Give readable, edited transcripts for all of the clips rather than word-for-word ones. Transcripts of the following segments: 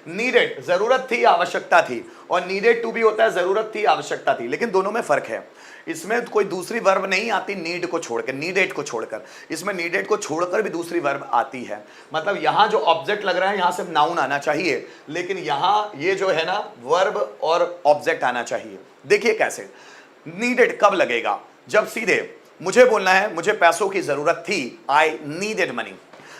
Needed जरूरत थी, आवश्यकता थी, और नीडेड टू भी होता है जरूरत थी, आवश्यकता थी, लेकिन दोनों में फर्क है। इसमें कोई दूसरी वर्ब नहीं आती नीड को छोड़कर, नीडेड को छोड़कर। इसमें नीडेड को छोड़कर भी दूसरी वर्ब आती है। मतलब यहां जो ऑब्जेक्ट लग रहा है यहां सिर्फ नाउन आना चाहिए, लेकिन यहां ये जो है ना वर्ब और ऑब्जेक्ट आना चाहिए। देखिए कैसे नीडेड कब लगेगा, जब सीधे मुझे बोलना है मुझे पैसों की जरूरत थी, आई नीडेड मनी।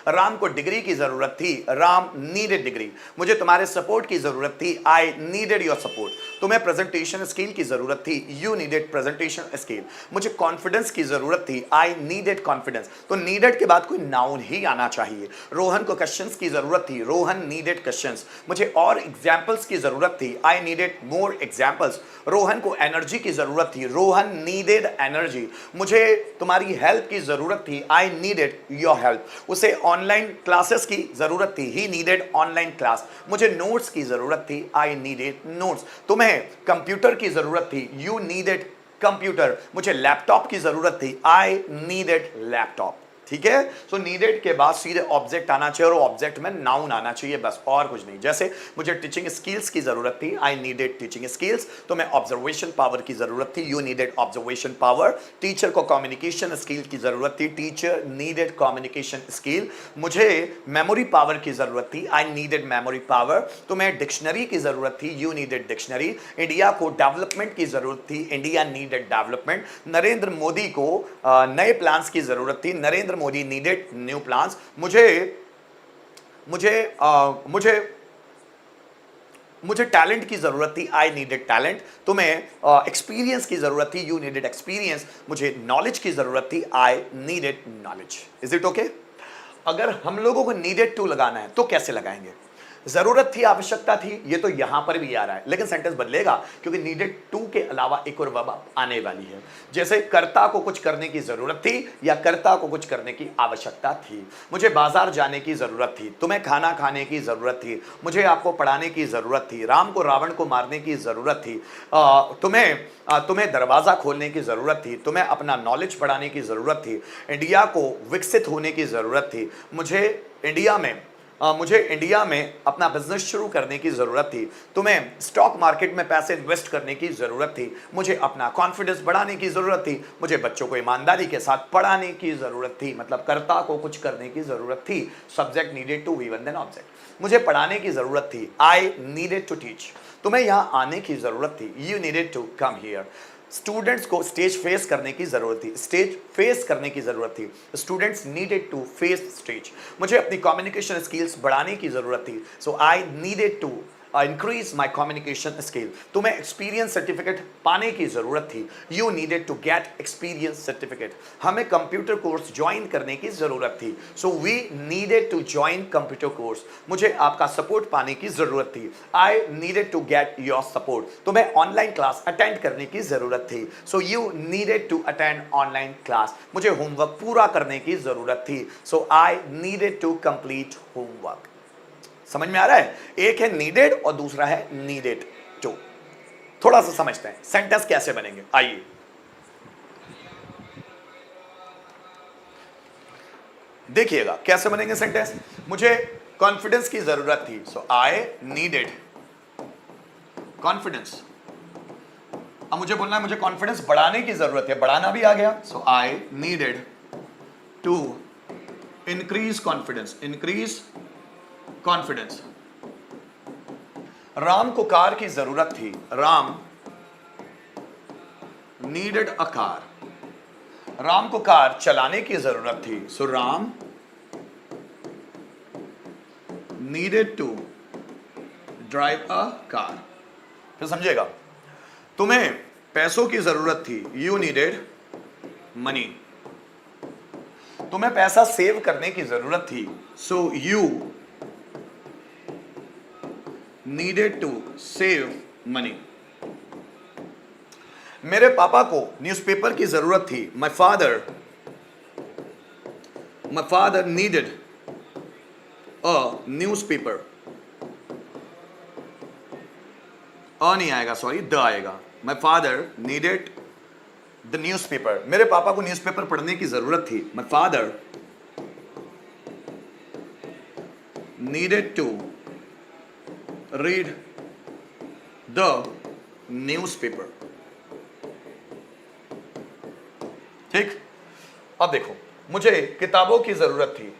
राम को डिग्री की जरूरत थी, राम नीडेड डिग्री। मुझे तुम्हारे सपोर्ट की जरूरत थी, आई नीडेड योर सपोर्ट। तुम्हें प्रेजेंटेशन स्किल की जरूरत थी, यू नीडेड प्रेजेंटेशन स्किल। मुझे कॉन्फिडेंस की जरूरत थी, आई नीडेड कॉन्फिडेंस। तो नीडेड के बाद कोई नाउन ही आना चाहिए। रोहन को क्वेश्चंस की जरूरत थी, रोहन नीडेड क्वेश्चंस। मुझे और एग्जाम्पल्स की जरूरत थी, I needed more examples. Rohan को एनर्जी की जरूरत थी, रोहन नीडेड एनर्जी। मुझे तुम्हारी हेल्प की जरूरत थी, आई नीडेड योर हेल्प। उसे ऑनलाइन क्लासेस की जरूरत थी, ही नीडेड ऑनलाइन क्लास। मुझे नोट्स की जरूरत थी, आई नीडेड नोट्स। तुम्हें कंप्यूटर की जरूरत थी, यू नीडेड कंप्यूटर। मुझे लैपटॉप की जरूरत थी, आई नीडेड लैपटॉप। ठीक है, सो नीडेड के बाद सीधे ऑब्जेक्ट आना चाहिए, और ऑब्जेक्ट में नाउन आना चाहिए, बस और कुछ नहीं। जैसे मुझे टीचिंग स्किल्स की जरूरत थी, आई नीडेड टीचिंग स्किल्स। तो मैं ऑब्जर्वेशन पावर की जरूरत थी, you needed observation power. Teacher को कम्युनिकेशन स्किल की जरूरत थी, टीचर नीडेड कम्युनिकेशन स्किल। मुझे मेमोरी पावर की जरूरत थी, आई नीडेड मेमोरी पावर। तो मैं डिक्शनरी की जरूरत थी, यू नीडेड डिक्शनरी। इंडिया को डेवलपमेंट की जरूरत थी, India needed development. Narendra Modi को नए प्लान्स की जरूरत थी, Narendra Modi needed new plans. मुझे मुझे मुझे मुझे टैलेंट की जरूरत थी, आई नीडेड टैलेंट। तुम्हें एक्सपीरियंस की जरूरत थी, यू नीडेड एक्सपीरियंस। मुझे नॉलेज की जरूरत थी, I needed knowledge. Is it okay? अगर हम लोगों को नीडेड टू लगाना है तो कैसे लगाएंगे? जरूरत थी, आवश्यकता थी, ये तो यहां पर भी आ रहा है, लेकिन सेंटेंस बदलेगा क्योंकि नीडेड टू के अलावा एक और वर्ब आने वाली है। जैसे कर्ता को कुछ करने की जरूरत थी, या कर्ता को कुछ करने की आवश्यकता थी। मुझे बाजार जाने की जरूरत थी, तुम्हें खाना खाने की जरूरत थी, मुझे आपको पढ़ाने की जरूरत थी, राम को रावण को मारने की जरूरत थी, तुम्हें दरवाजा खोलने की जरूरत थी, तुम्हें अपना नॉलेज बढ़ाने की जरूरत थी, इंडिया को विकसित होने की जरूरत थी, मुझे इंडिया में अपना बिजनेस शुरू करने की जरूरत थी, तुम्हें स्टॉक मार्केट में पैसे इन्वेस्ट करने की जरूरत थी, मुझे अपना कॉन्फिडेंस बढ़ाने की जरूरत थी, मुझे बच्चों को ईमानदारी के साथ पढ़ाने की जरूरत थी। मतलब कर्ता को कुछ करने की जरूरत थी, subject needed to, V one then object. मुझे पढ़ाने की जरूरत थी, आई नीडेड टू टीच। तुम्हें यहां आने की जरूरत थी, you needed to come here. Students को स्टेज फेस करने की जरूरत थी, स्टेज फेस करने की जरूरत थी, students needed to face stage. मुझे अपनी कम्युनिकेशन स्किल्स बढ़ाने की जरूरत थी, so I needed to increase my communication skill. तुम्हें एक्सपीरियंस सर्टिफिकेट पाने की जरूरत थी, you needed to get experience certificate. हमें कंप्यूटर कोर्स ज्वाइन करने की जरूरत थी, so we needed to join computer course. मुझे आपका सपोर्ट पाने की जरूरत थी, I needed to get your support. तुम्हें ऑनलाइन क्लास अटेंड करने की जरूरत थी, so you needed to attend online class. मुझे होमवर्क पूरा करने की जरूरत थी, so I needed to complete homework. समझ में आ रहा है? एक है नीडेड और दूसरा है नीडेड टू। थोड़ा सा समझते हैं सेंटेंस कैसे बनेंगे। आइए, देखिएगा कैसे बनेंगे सेंटेंस। मुझे कॉन्फिडेंस की जरूरत थी, सो आई नीडेड कॉन्फिडेंस। अब मुझे बोलना है मुझे कॉन्फिडेंस बढ़ाने की जरूरत है, बढ़ाना भी आ गया, so I needed to increase confidence, increase confidence. Ram को कार की जरूरत थी, Ram needed a car. Ram को कार चलाने की जरूरत थी, so Ram needed to drive a car. फिर समझिएगा, तुम्हें पैसों की जरूरत थी, यू नीडेड मनी। तुम्हें पैसा सेव करने की जरूरत थी, so you needed to save money। मेरे पापा को न्यूज़पेपर की जरूरत थी, my father needed a newspaper। नहीं आएगा, सॉरी, द आएगा। my father needed the newspaper। मेरे पापा को न्यूज़पेपर पढ़ने की जरूरत थी, my father needed to read the newspaper. ठीक, अब देखो, मुझे किताबों की जरूरत थी,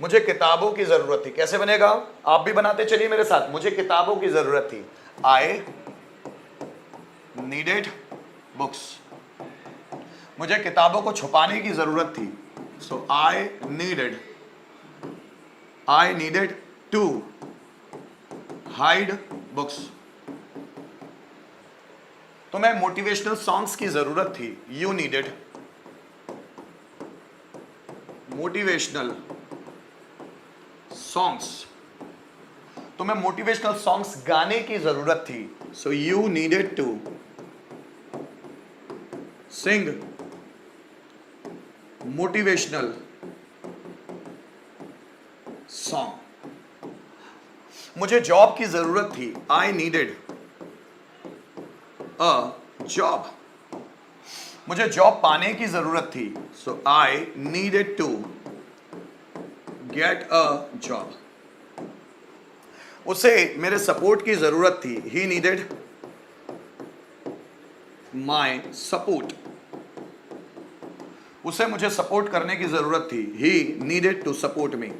मुझे किताबों की जरूरत थी, कैसे बनेगा? आप भी बनाते चलिए मेरे साथ। मुझे किताबों की जरूरत थी, आई नीडेड बुक्स। मुझे किताबों को छुपाने की जरूरत थी, so I needed to hide books. तुम्हें मोटिवेशनल सॉन्ग्स की जरूरत थी, यू नीडेड मोटिवेशनल सॉन्ग्स। तुम्हें मोटिवेशनल सॉन्ग्स गाने की जरूरत थी, so you needed to sing motivational song. मुझे जॉब की जरूरत थी, आई नीडेड अ जॉब। मुझे जॉब पाने की जरूरत थी, so I needed to get a job. उसे मेरे सपोर्ट की जरूरत थी, ही नीडेड माई सपोर्ट। उसे मुझे सपोर्ट करने की जरूरत थी, he needed to support me.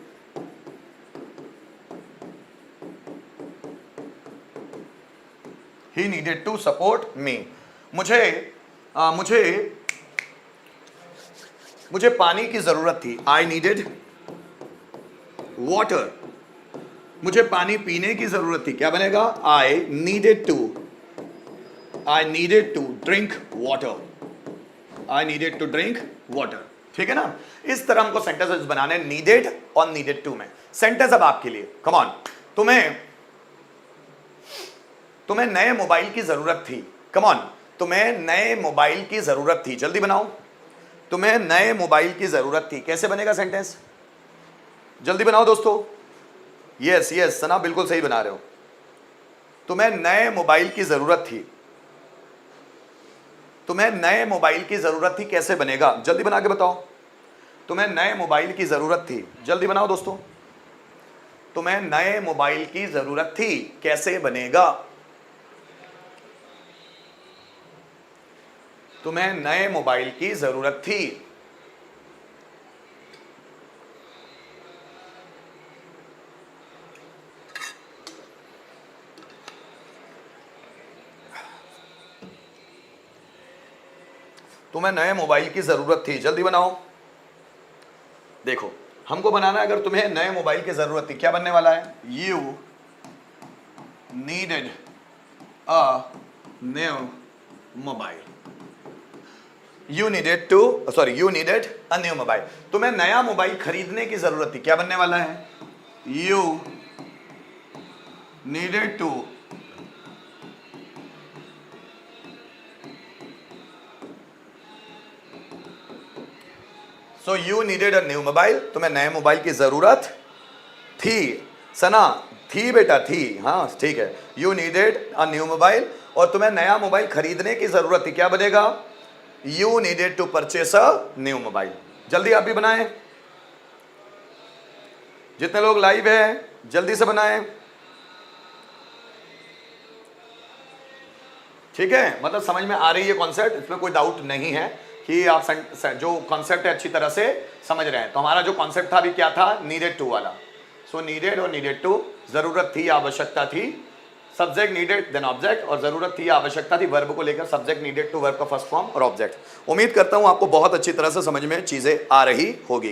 He needed to support me. मुझे पानी की जरूरत थी, आई नीडेड वाटर। मुझे पानी पीने की जरूरत थी, क्या बनेगा? I needed to drink water. ठीक है ना? इस तरह हमको सेंटेंसेस बनाने, नीडेड और नीडेड टू में। सेंटेंस अब आपके लिए, कम ऑन। तुम्हें नए मोबाइल की जरूरत थी, कम ऑन। तुम्हें नए मोबाइल की जरूरत थी, जल्दी बनाओ। तुम्हें नए मोबाइल की जरूरत थी, कैसे बनेगा सेंटेंस? जल्दी बनाओ दोस्तों। यस यस सना, बिल्कुल सही बना रहे हो। तुम्हें नए मोबाइल की जरूरत थी, तुम्हें नए मोबाइल की जरूरत थी, कैसे बनेगा? जल्दी बना के बताओ। तुम्हें नए मोबाइल की जरूरत थी, जल्दी बनाओ दोस्तों। तुम्हें नए मोबाइल की जरूरत थी, कैसे बनेगा? तुम्हें नए मोबाइल की जरूरत थी। तुम्हें नए मोबाइल की जरूरत थी, जल्दी बनाओ। देखो, हमको बनाना है, अगर तुम्हें नए मोबाइल की जरूरत थी, क्या बनने वाला है? You needed a new mobile. You needed a new mobile. तुम्हें नया मोबाइल खरीदने की जरूरत थी, क्या बनने वाला है? You needed to so you needed a new mobile. तुम्हें नए मोबाइल की जरूरत थी, सना थी बेटा, थी, हाँ ठीक है। You needed a new mobile, और तुम्हें नया मोबाइल खरीदने की जरूरत थी, क्या बनेगा? You needed to purchase a new mobile. जल्दी आप भी बनाएं, जितने लोग लाइव हैं जल्दी से बनाएं। ठीक है, मतलब समझ में आ रही है कॉन्सेप्ट, इसमें कोई डाउट नहीं है कि आप जो कॉन्सेप्ट है अच्छी तरह से समझ रहे हैं। तो हमारा जो कॉन्सेप्ट था अभी क्या था? नीडेड टू वाला। सो नीडेड और नीडेड टू, जरूरत थी, आवश्यकता थी, सब्जेक्ट नीडेड देन ऑब्जेक्ट, और जरूरत थी, आवश्यकता थी, वर्ब को लेकर सब्जेक्ट नीडेड टू वर्ब का फर्स्ट फॉर्म और ऑब्जेक्ट। उम्मीद करता हूं आपको बहुत अच्छी तरह से समझ में चीजें आ रही होगी।